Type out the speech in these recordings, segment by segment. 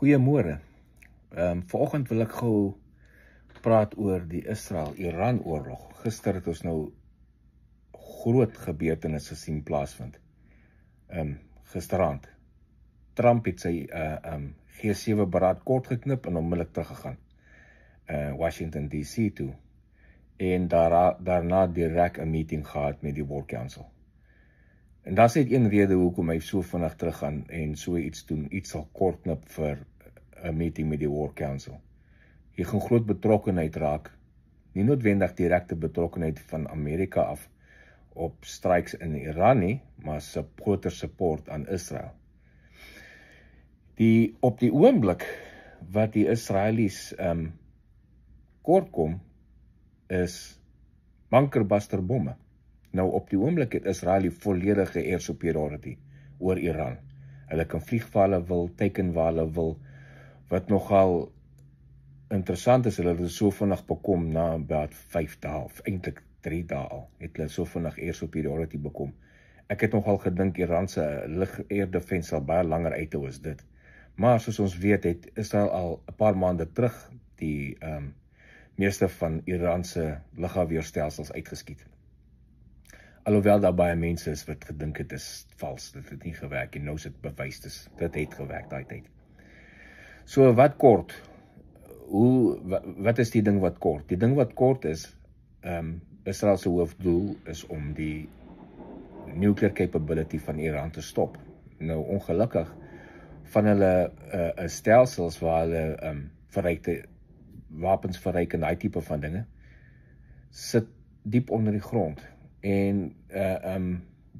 Goeiemôre. Vanoggend wil ek gou praat oor die Israel-Iran oorlog. Gister het ons nou groot gebeurtenisse sien plaasvind. Gisteraand. Trump het sy G7 beraad kort geknip en onmiddellik teruggegaan. Washington DC toe. En daarna direk 'n meeting gehad met die World Council. En daar's net een rede hoekom hy so vinnig teruggaan en so iets doen, iets sal kort knip vir 'n meeting met die World Council. Jy gaan groot betrokkenheid raak, nie noodwendig direkte betrokkenheid van Amerika af op strikes in Iran nie, maar groter support aan Israel. Op die oomblik wat die Israelies kort kom, is bunkerbuster bomme. Nou op die oomblik het Israel die volledige air superiority oor Iran. Hulle kan vlieg waar hulle wil, teiken waar hulle wil. Wat nogal interessant is, hulle het so vinnig bekom na about 5 dae, of eintlik 3 dae al, het hulle so vinnig air superiority bekom. Ek het nogal gedink Iran se lug-air defense sal baie langer uithou as dit. Maar soos ons weet, het Israel al 'n paar maande terug die meeste van Iran se lugafweerstelsels uitgeskiet. Alhoewel daar baie mense is wat gedink het is vals, dit het nie gewerk en nou is dit bewys, dit het gewerk daai tyd. So wat kort? Wat is die ding wat kort? Die ding wat kort is, Israel se hoofdoel is om die nuclear capability van Iran te stop. Nou ongelukkig van hulle stelsels waar hulle verrykte wapens verryk en daai tipe van dinge sit diep onder die grond. En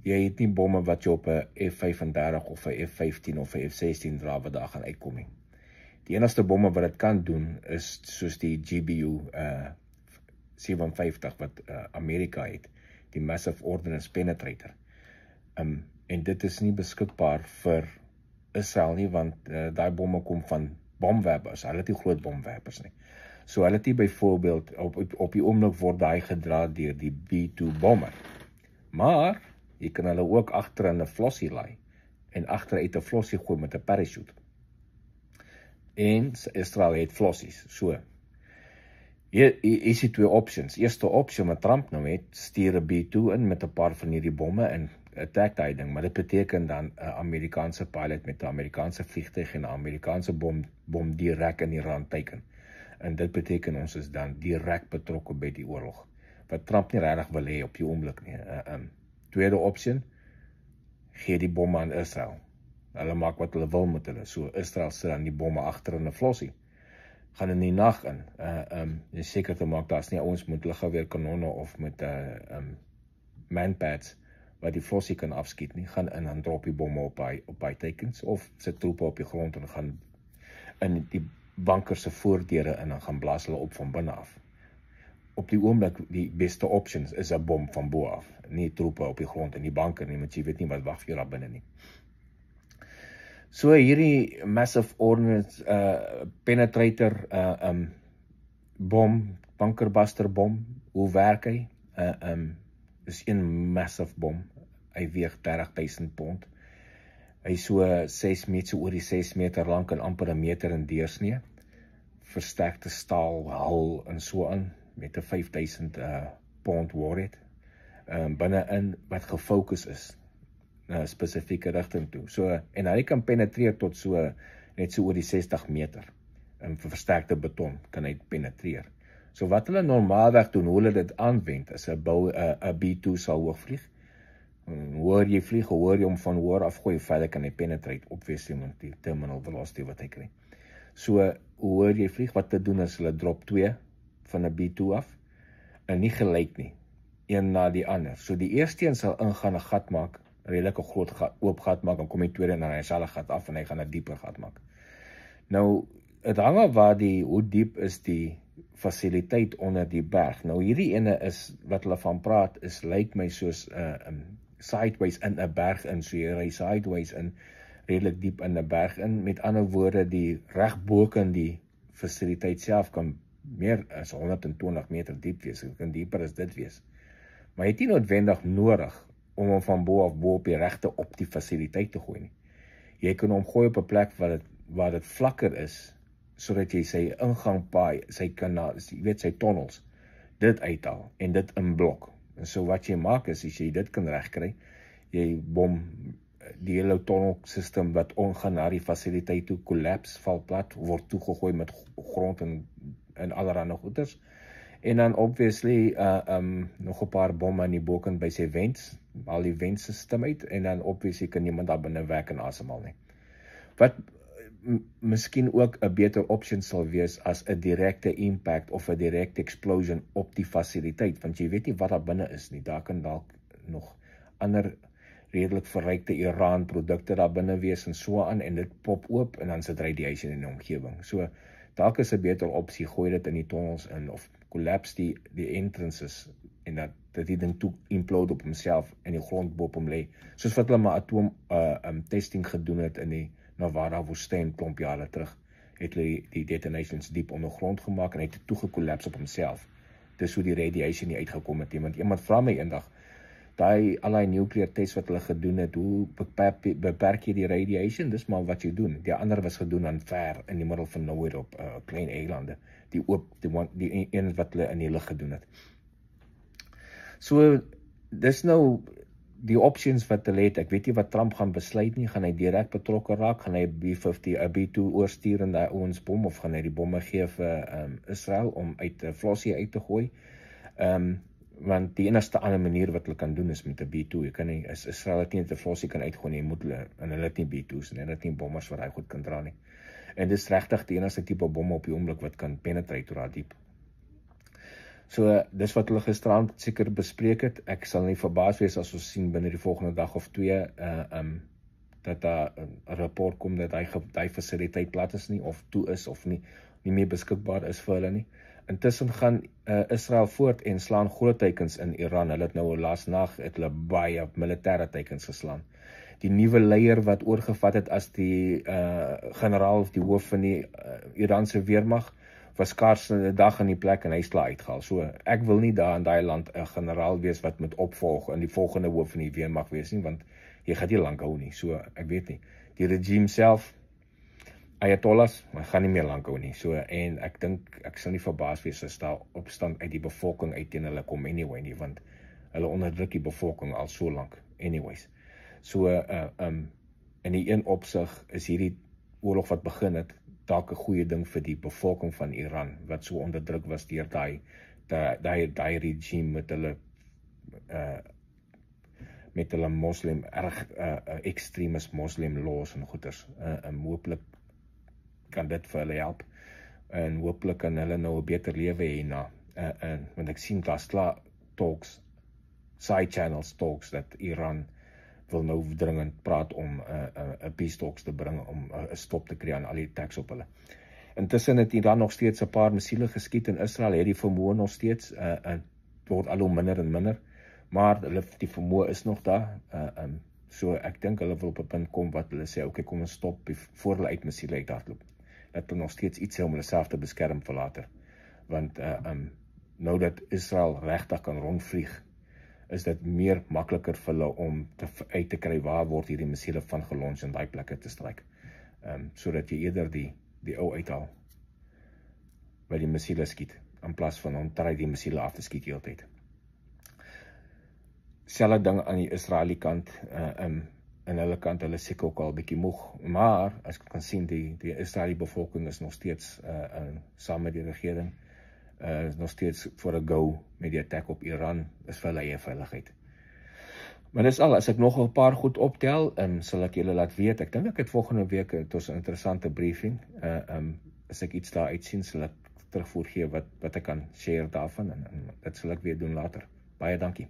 jy het nie bomme wat jy op 'n F-35 of 'n F-15 of 'n F-16 dra wat daar gaan uitkom nie. Die enigste bomme wat dit kan doen is soos die GBU 57 wat Amerika het, die Massive Ordnance Penetrator. En dit is nie beskikbaar vir Israel nie, want daai bomme kom van bomwerpers. Hulle het nie groot bomwerpers nie. So hulle het nie byvoorbeeld op die oomblik word daai gedra deur die B-2 bommer. Maar jy kan hulle ook agter in 'n flossie laai en agteruit 'n flossie gooi met 'n parachute. En Israel het flossies. So hier is die twee options. Eerste opsie wat Trump nou het, stuur 'n B-2 in met 'n paar van hierdie bomme en attack daai ding, maar dit beteken dan 'n Amerikaanse pilot met 'n Amerikaanse vliegtuig en 'n Amerikaanse bom direk in Iran teiken. En dit beteken ons is dan direk betrokke by die oorlog, wat Trump nie regtig wil hê op die oomblik nie. Tweede opsie, gee die bomme aan Israel. Hulle maak wat hulle wil met hulle. So Israel sit dan die bomme agter in 'n flossie. Gaan in die nag in. En seker te maak daar's nie ouens met luggeweerkanonne of met manpads wat die flossie kan afskiet nie. Gaan in en drop die bomme op by teikens of sit troepe op die grond en gaan in die banker se voordeure en dan gaan blaas hulle op van binne af. Op die oomblik die beste options is 'n bom van bo af, nie troepe op die grond in die banker nie, want jy weet nie wat wag vir jou daar binne nie. So hierdie Massive Ordnance Penetrator bom, bunkerbuster bom, hoe werk hy? Is een massive bom. Hy weeg 30.000 pond. Hy is so 6 meter, so oor die 6 meter lank en amper 1 meter in deursnee. Versterkte staal hul en so aan met 'n 5.000 pond warhead. Binne-in wat gefokus is na 'n spesifieke rigting toe. So en hy kan penetreer tot so net so oor die 60 meter. Versterkte beton kan hy penetreer. So wat hulle normaalweg doen, hoe hulle dit aanwend, is 'n B-2 sal hoog vlieg. Hoor jy vlieg, hoor jy hom van hoor afgooi, verder kan hy penetrate obviously met die terminal velocity wat hy kry. So hoor jy vlieg, wat te doen is hulle drop 2 van 'n B-2 af en nie gelyk nie, een na die ander. So die eerste een sal ingaan 'n gat maak, 'n redelike groot oop gat maak, en kom die tweede en dan hy sal 'n gat af en hy gaan 'n dieper gat maak. Nou dit hang af hoe diep is die fasiliteit onder die berg. Nou hierdie ene is wat hulle van praat is lyk my soos sideways in 'n berg in, so jy ry sideways in redelik diep in 'n berg in. Met ander woorde, die reg bo kan die fasiliteit self kan meer as 120 meter diep wees. Dit kan dieper as dit wees. Maar jy het nie noodwendig nodig om hom van bo af bo op die regte op die fasiliteit te gooi nie. Jy kan hom gooi op 'n plek wat dit waar dit vlakker is, sodat jy sy ingangpaai, sy kanaal, jy weet sy tunnels, dit uithaal en dit inblok. En so wat jy maak is, as jy dit kan regkry, jy bom die hele tunnelsysteem wat ongaan na die fasiliteit toe, kollaps, val plat, word toegegooi met grond en allerhande goeders. En dan obviously nog 'n paar bomme aan die bokant by sy vents, al die ventsystem uit, en dan obviously kan niemand daar binne werk en asemhaal nie. Wat miskien ook 'n beter opsie sal wees as 'n direkte impact of 'n direkte explosion op die fasiliteit, want jy weet nie wat daar binne is nie. Daar kan dalk nog ander redelik verrykte Iran produkte daar binne wees en so aan, en dit pop oop en dan sit radiation in die omgewing. So dalk is 'n beter opsie, gooi dit in die tunnels in of collapse die entrances en dat die ding toe implode op homself en die grond bo op hom lê. Soos wat hulle maar atoom testing gedoen het in die Nevada woestyn klomp jare terug, het hulle die detonations diep ondergrond gemaak en hy het toe gekollaps op homself. Dis hoe die radiation nie uitgekom het nie, want iemand vra my eendag, al die nuclear tests wat hulle gedoen het, hoe beperk jy die radiation? Dis maar wat jy doen. Die ander was gedoen aan ver in die middel van nowhere op klein eilande, die een wat hulle in die lug gedoen het. So, dis nou die options wat hulle het. Ek weet nie wat Trump gaan besluit nie, gaan hy direk betrokke raak, gaan hy B2 oorstuur in die ouens bom, of gaan hy die bomme gee vir Israel om uit Flossie uit te gooi. Want die enigste ander manier wat hulle kan doen is met 'n B2. Jy kan nie, as Israel het nie 'n Flossie kan uitgooi nie, moet hulle, en hulle het nie B2's nie, hulle het nie bommers wat hy goed kan dra nie. En dis regtig die enigste tipe bomme op die oomblik wat kan penetrate door daar diep. So, dis wat hulle gisterand seker bespreek het. Ek sal nie verbaas wees as ons sien binne die volgende dag of 2, dat daar 'n rapport kom dat hy fasiliteit plat is nie, of toe is, of nie meer beskikbaar is vir hulle nie. Intussen gaan Israel voort en slaan groot teikens in Iran. Hulle het nou laas nag baie militêre teikens geslaan. Die nuwe leier wat oorgevat het as die generaal of die hoof van die Iranse weermag, was skaars 'n dag in die plek en hy is klaar uitgehaal. So, ek wil nie daar in daai land 'n generaal wees wat moet opvolg en die volgende hoof van die weermag wees nie, want jy gaan nie lank hou nie. So, ek weet nie. Die regime self, Ayatollahs, maar gaan nie meer lank hou nie. So, en ek dink, ek sal nie verbaas wees as daar opstand uit die bevolking uit teen hulle kom anyway nie, want hulle onderdruk die bevolking al so lank anyways. So, in die een opsig is hierdie oorlog wat begin het, dalk 'n goeie ding vir die bevolking van Iran, wat so onderdruk was deur daai regime met hulle moslim, extremis moslim laws en goeders. Hooplik kan dit vir hulle help, en hooplik kan hulle nou 'n beter lewe hê na, want ek sien daar's klaar talks, side channels talks, dat Iran wil nou dringend praat om 'n peace talks te bring, om 'n stop te kry aan al die attacks op hulle. Intussen het Iran nog steeds 'n paar missiele geskiet en Israel het die vermoë nog steeds, word al hoe minder en minder, maar die vermoë is nog daar, so ek dink hulle wil op 'n punt kom wat hulle sê, okay, kom ons stop voor hulle uit missiele uithardloop. Dat hulle nog steeds iets sê om hulle self te beskerm vir later, want nou dat Israel regtig kan rondvlieg, is dit meer makliker vir hulle om uit te kry waar word hierdie missiele van gelons en daai plekke te stryk. Sodat jy eerder die ou uithaal by die missiele skiet, in plaas van om die missiele af te skiet heeltyd. Selfde ding aan die Israeli kant, aan hulle kant, hulle seker ook al 'n bietjie moeg, maar as ek kan sien, die Israeli bevolking is nog steeds saam met die regering, nog steeds voor 'n go met die attack op Iran, is vir hulle eie veiligheid. Maar dis al, as ek nog 'n paar goed optel, sal ek julle laat weet. Ek dink ek het volgende week het ons 'n interessante briefing. As ek iets daar uitsien, sal ek terugvoer gee wat ek kan share daarvan, en dit sal ek weer doen later. Baie dankie.